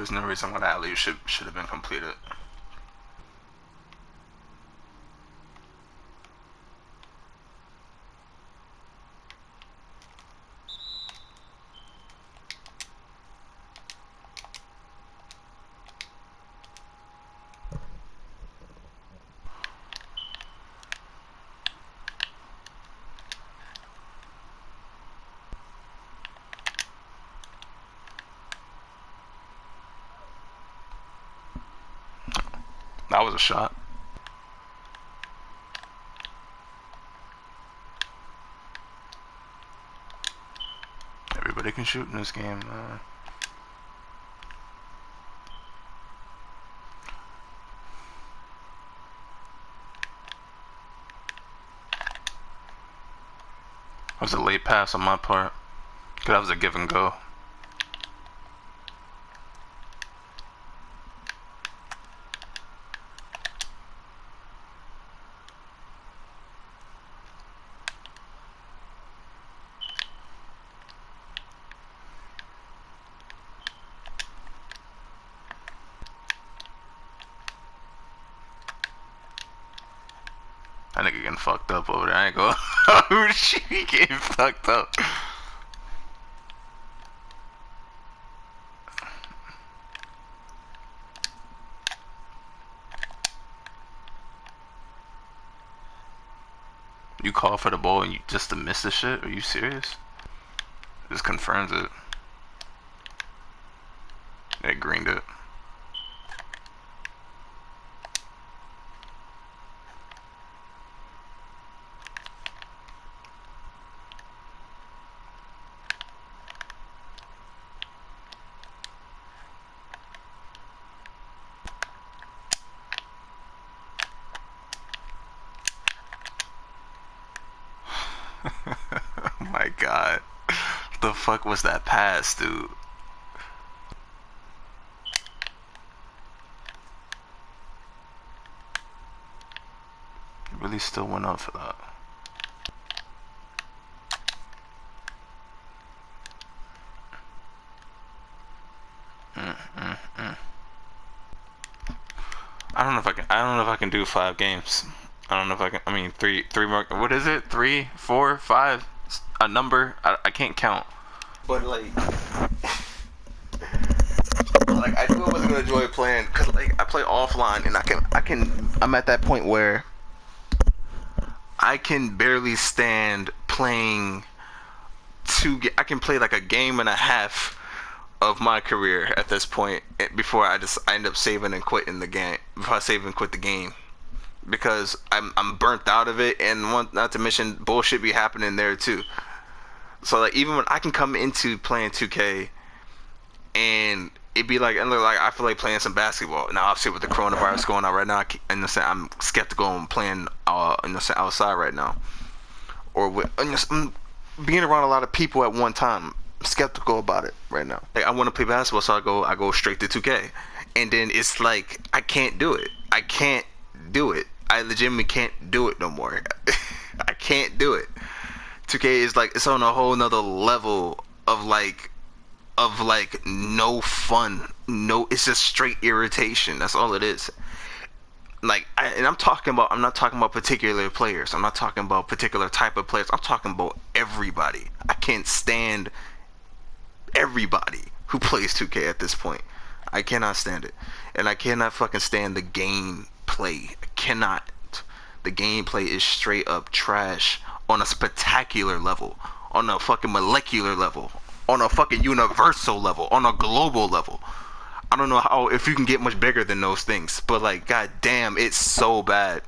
There's no reason why that alley should have been completed. That was a shot. Everybody can shoot in this game. That was a late pass on my part. Cause that was a give and go. That nigga getting fucked up over there. I ain't going. Oh shit, he getting fucked up. You call for the ball and you just to miss the shit? Are you serious? This confirms it. They greened it. Oh my god. What the fuck was that pass, dude? He really still went up for that. I don't know if I can do 5 games. I don't know if I can. I mean, three more. What is it? 3, 4, 5? A number? I can't count. But like I knew I wasn't gonna enjoy playing because like I play offline and I'm at that point where I can barely stand playing I can play like a game and a half of my career at this point before I end up saving and quitting the game. Before I save and quit the game. Because I'm burnt out of it, and not to mention bullshit be happening there too. So like even when I can come into playing 2K and it be like, I feel like playing some basketball. Now obviously with the coronavirus going on right now, I'm skeptical on playing outside right now, or with being around a lot of people at one time. I'm skeptical about it right now. Like I want to play basketball, so I go straight to 2K, and then it's like I can't do it. I can't do it. I legitimately can't do it no more. I can't do it. 2K is like, it's on a whole nother level of like no fun. No, it's just straight irritation. That's all it is. Like, I'm not talking about particular players. I'm not talking about particular type of players. I'm talking about everybody. I can't stand everybody who plays 2K at this point. I cannot stand it. And I cannot fucking stand the game play. I cannot. The gameplay is straight up trash on a spectacular level, on a fucking molecular level, on a fucking universal level, on a global level. I don't know how, if you can get much bigger than those things, but like, god damn, it's so bad.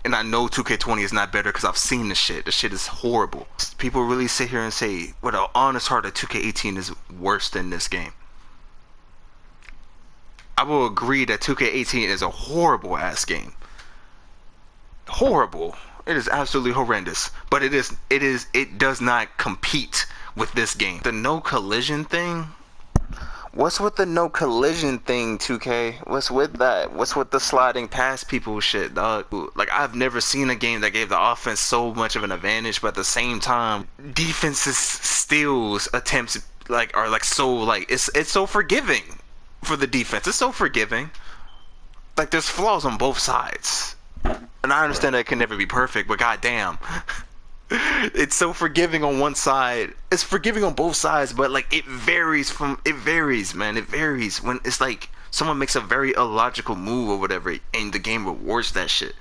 And I know 2K20 is not better because I've seen the shit. The shit is horrible. People really sit here and say, with an honest heart, that 2K18 is worse than this game. I will agree that 2K18 is a horrible ass game. Horrible. It is absolutely horrendous. But it does not compete with this game. The no collision thing? What's with the no collision thing, 2K? What's with that? What's with the sliding past people shit, dog? Like, I've never seen a game that gave the offense so much of an advantage, but at the same time, defenses steals attempts are so like it's so forgiving. for the defense. It's so forgiving. Like, there's flaws on both sides. And I understand that it can never be perfect, but goddamn. It's so forgiving on one side. It's forgiving on both sides, but like it varies, man. It varies when it's like someone makes a very illogical move or whatever, and the game rewards that shit.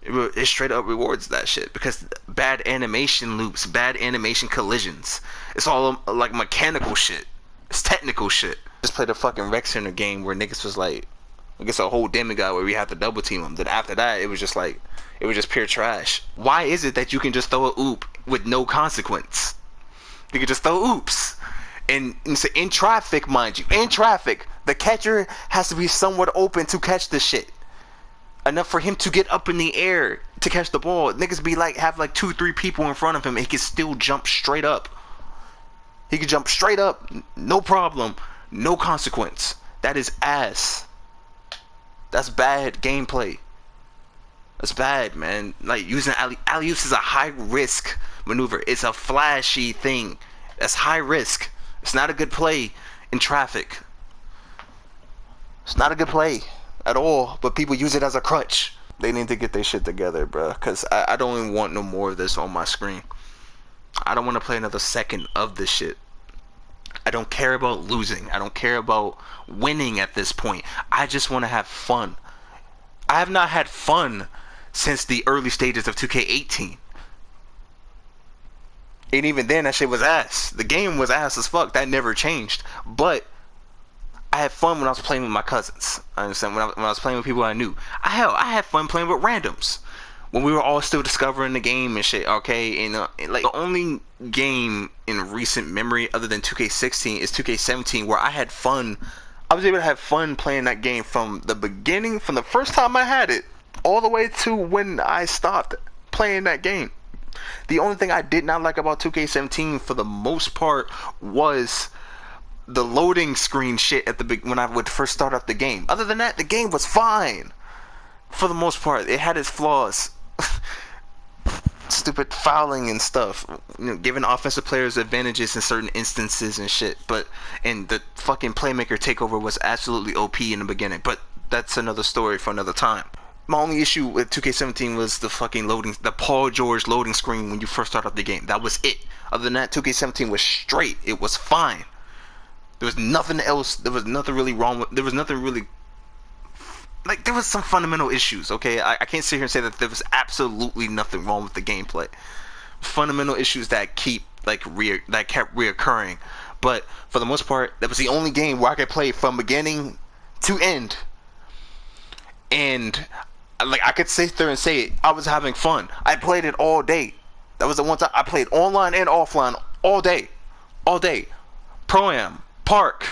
It straight up rewards that shit because bad animation loops, bad animation collisions. It's all like mechanical shit. It's technical shit. Just played a fucking Rec Center game where niggas was like, I guess a whole demigod where we have to double team them. Then after that, it was just like, it was just pure trash. Why is it that you can just throw a oop with no consequence? You can just throw oops. And in traffic, mind you, in traffic, the catcher has to be somewhat open to catch the shit. Enough for him to get up in the air to catch the ball. Niggas be like, have like 2-3 people in front of him and he can still jump straight up. He can jump straight up, no problem, no consequence. That is ass. That's bad gameplay. That's bad, man. Like, using alley-oops is a high-risk maneuver. It's a flashy thing. That's high risk. It's not a good play in traffic. It's not a good play at all, but people use it as a crutch. They need to get their shit together, bruh, because I don't even want no more of this on my screen. I don't want to play another second of this shit. I don't care about losing. I don't care about winning at this point. I just want to have fun. I have not had fun since the early stages of 2K18. And even then, that shit was ass. The game was ass as fuck. That never changed. But I had fun when I was playing with my cousins. I understand, when I was playing with people I knew. I had fun playing with randoms. When we were all still discovering the game and shit, okay? And like, the only game in recent memory other than 2K16 is 2K17 where I had fun. I was able to have fun playing that game from the beginning, from the first time I had it, all the way to when I stopped playing that game. The only thing I did not like about 2K17 for the most part was the loading screen shit at the when I would first start up the game. Other than that, the game was fine. For the most part, it had its flaws. Stupid fouling and stuff, you know, giving offensive players advantages in certain instances and shit. And the fucking playmaker takeover was absolutely OP in the beginning, but that's another story for another time. My only issue with 2K17 was the fucking the Paul George loading screen when you first start up the game. That was it. Other than that, 2K17 was straight. It was fine. There was nothing else. There was nothing really wrong with. There was nothing really. Like, there was some fundamental issues, okay? I can't sit here and say that there was absolutely nothing wrong with the gameplay. Fundamental issues that kept reoccurring. But for the most part, that was the only game where I could play from beginning to end. And like, I could sit there and say it, I was having fun. I played it all day. That was the one time I played online and offline all day. All day. Pro-Am, Park,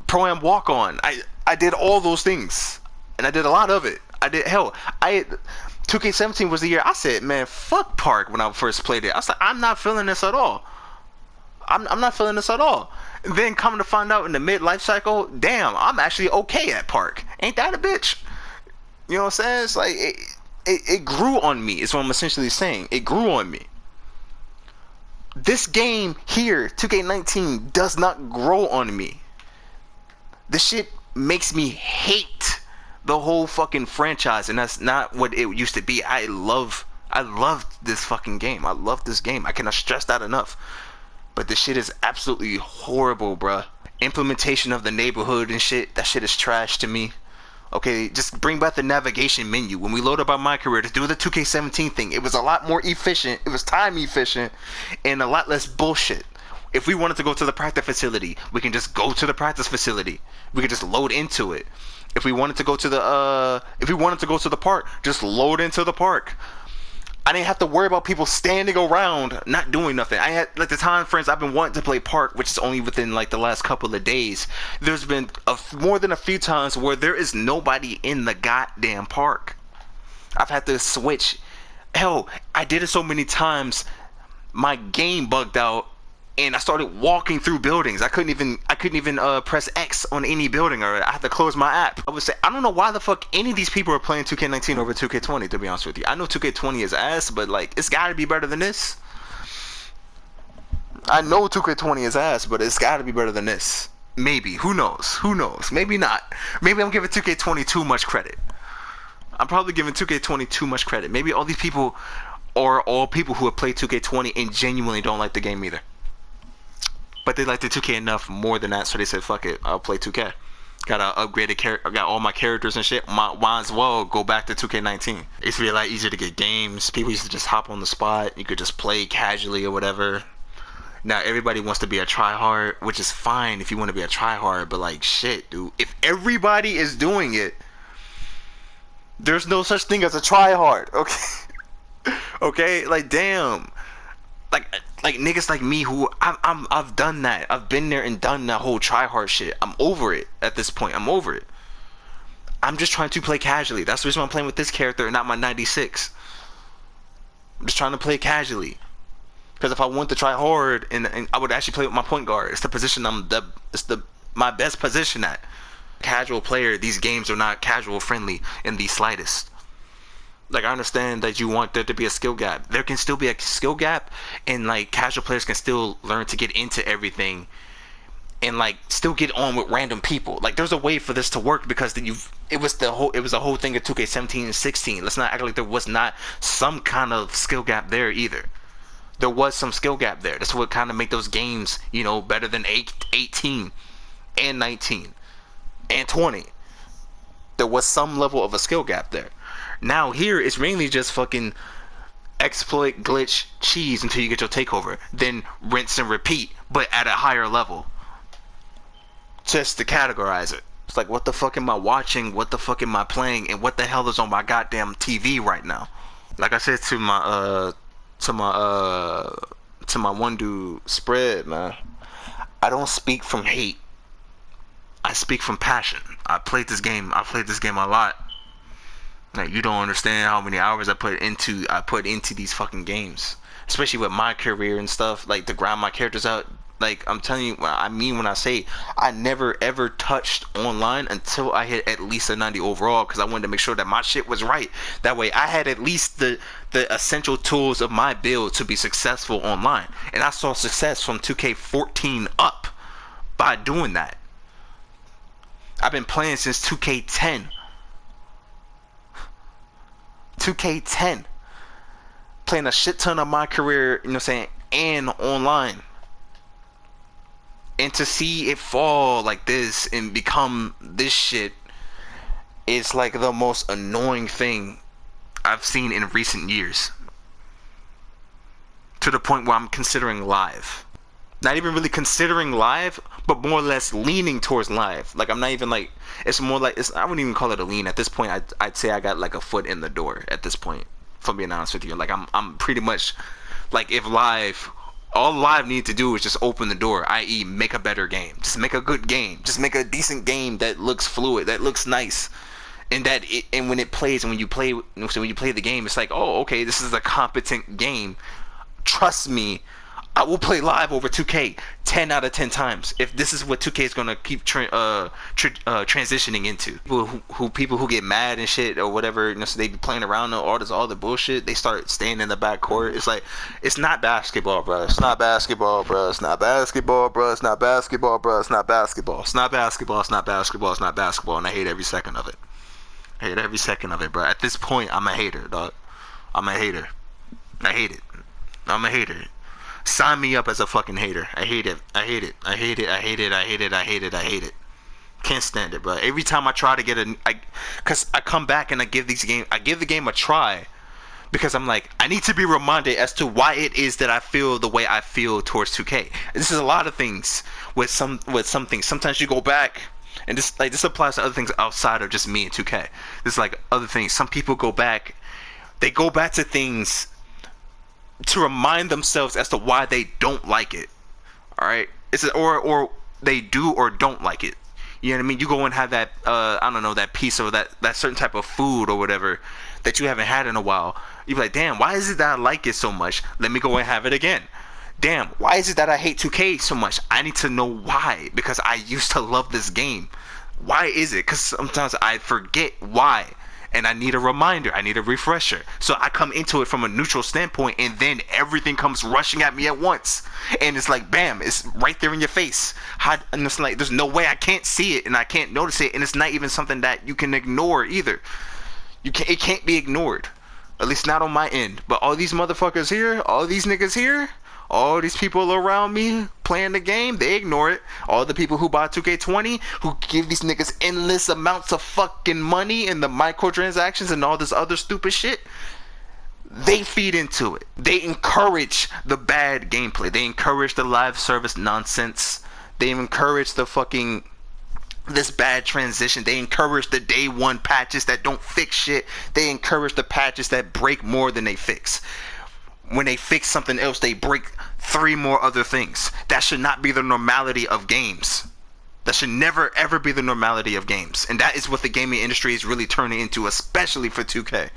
Pro-Am walk-on. I did all those things, and I did a lot of it. 2K17 was the year I said, man, fuck Park when I first played it. I was like, I'm not feeling this at all. I'm not feeling this at all. And then coming to find out in the mid-life cycle, damn, I'm actually okay at Park. Ain't that a bitch? You know what I'm saying? It's like, it grew on me, is what I'm essentially saying. It grew on me. This game here, 2K19, does not grow on me. This shit makes me hate the whole fucking franchise, and that's not what it used to be. I loved this fucking game. I love this game. I cannot stress that enough. But this shit is absolutely horrible, bruh. Implementation of the neighborhood and shit, that shit is trash to me. Okay, just bring back the navigation menu. When we load up on my career to do the 2K17 thing, it was a lot more efficient. It was time efficient and a lot less bullshit. If we wanted to go to the practice facility, we can just go to the practice facility. We can just load into it. If we wanted to go to the park, just load into the park. I didn't have to worry about people standing around not doing nothing. I had, like, the time frames I've been wanting to play Park, which is only within like the last couple of days. There's been more than a few times where there is nobody in the goddamn park. I've had to switch. Hell, I did it so many times, my game bugged out. And I started walking through buildings. I couldn't even press X on any building, or I had to close my app. I would say, I don't know why the fuck any of these people are playing 2K19 over 2K20, to be honest with you. I know 2K20 is ass, but like, it's gotta be better than this. I know 2K20 is ass, but it's gotta be better than this. Maybe. Who knows? Who knows? Maybe not. Maybe I'm giving 2K20 too much credit. I'm probably giving 2K20 too much credit. Maybe all these people are all people who have played 2K20 and genuinely don't like the game either. But they like the 2K enough more than that, so they said, fuck it, I'll play 2K. Got an upgraded character, got all my characters and shit. Might as well go back to 2K19. It used to be a lot easier to get games. People used to just hop on the spot. You could just play casually or whatever. Now everybody wants to be a tryhard, which is fine if you want to be a tryhard, but like shit, dude. If everybody is doing it, there's no such thing as a tryhard, okay? Okay, like damn. Like niggas like me who I've done that. I've been there and done that whole try hard shit. I'm over it at this point. I'm over it. I'm just trying to play casually. That's the reason I'm playing with this character and not my 96. I'm just trying to play casually. Because if I want to try hard and I would actually play with my point guard. It's the position my best position at. Casual player, these games are not casual friendly in the slightest. Like, I understand that you want there to be a skill gap. There can still be a skill gap, and like casual players can still learn to get into everything and like still get on with random people. Like, there's a way for this to work, because then it was a whole thing of 2K17 and 16. Let's not act like there was not some kind of skill gap there either. There was some skill gap there. That's what kind of make those games, you know, better than 18 and 19 and 20. There was some level of a skill gap there. Now here it's mainly just fucking exploit, glitch, cheese until you get your takeover, then rinse and repeat, but at a higher level, just to categorize it. It's like, what the fuck am I watching, what the fuck am I playing, and what the hell is on my goddamn TV right now? Like I said to my one dude, Spread, man, I don't speak from hate, I speak from passion. I played this game a lot. Like, you don't understand how many hours I put into these fucking games, especially with my career and stuff, like to grind my characters out. Like, I'm telling you, I mean when I say I never ever touched online until I hit at least a 90 overall, because I wanted to make sure that my shit was right. That way I had at least the essential tools of my build to be successful online. And I saw success from 2K14 up by doing that. I've been playing since 2K10. 2K10, playing a shit ton of my career, you know what I'm saying, and online. And to see it fall like this and become this shit is like the most annoying thing I've seen in recent years. To the point where I'm considering live. Not even really considering live, but more or less leaning towards live. Like, I'm not even like, it's more like, I wouldn't even call it a lean. At this point, I'd say I got like a foot in the door at this point, if I'm being honest with you. Like, I'm pretty much, like, if live, all live need to do is just open the door, i.e. make a better game. Just make a good game. Just make a decent game that looks fluid, that looks nice. And and when it plays, and when you play the game, it's like, oh, okay, this is a competent game. Trust me, I will play live over 2K 10 out of 10 times if this is what 2K is gonna keep transitioning into. People who get mad and shit or whatever, you know, so they be playing around all the bullshit. They start staying in the back court. It's like, it's not basketball, bro. It's not basketball, bro. It's not basketball, bro. It's not basketball, bro. It's not basketball. It's not basketball. It's not basketball. It's not basketball. And I hate every second of it. I hate every second of it, bro. At this point, I'm a hater, dog. I'm a hater. I hate it. I'm a hater. Sign me up as a fucking hater. I hate it. I hate it. I hate it. I hate it. I hate it. I hate it. I hate it. Can't stand it, bro. Every time I try to get cause I come back and I give the game a try, because I'm like, I need to be reminded as to why it is that I feel the way I feel towards 2K. This is a lot of things with some things. Sometimes you go back, and this applies to other things outside of just me and 2K. This is like other things. Some people go back to things to remind themselves as to why they don't like it. All right, or they do or don't like it. You know what I mean? You go and have that I don't know, that piece of that certain type of food or whatever that you haven't had in a while. You be like, damn, why is it that I like it so much? Let me go and have it again. Damn, why is it that I hate 2K so much? I need to know why, because I used to love this game. Why is it? Because sometimes I forget why. and I need a reminder. I need a refresher. So I come into it from a neutral standpoint, and then everything comes rushing at me at once, and it's like bam, it's right there in your face. And it's like there's no way I can't see it and I can't notice it, and it's not even something that you can ignore either. It can't be ignored, at least not on my end. But all these motherfuckers here, all these niggas here, all these people around me playing the game, they ignore it. All the people who buy 2K20, who give these niggas endless amounts of fucking money and the microtransactions and all this other stupid shit, they feed into it. They encourage the bad gameplay. They encourage the live service nonsense. They encourage the fucking this bad transition. They encourage the day one patches that don't fix shit. They encourage the patches that break more than they fix. When they fix something else, they break 3 more other things. That should not be the normality of games. That should never ever be the normality of games. And that is what the gaming industry is really turning into, especially for 2K.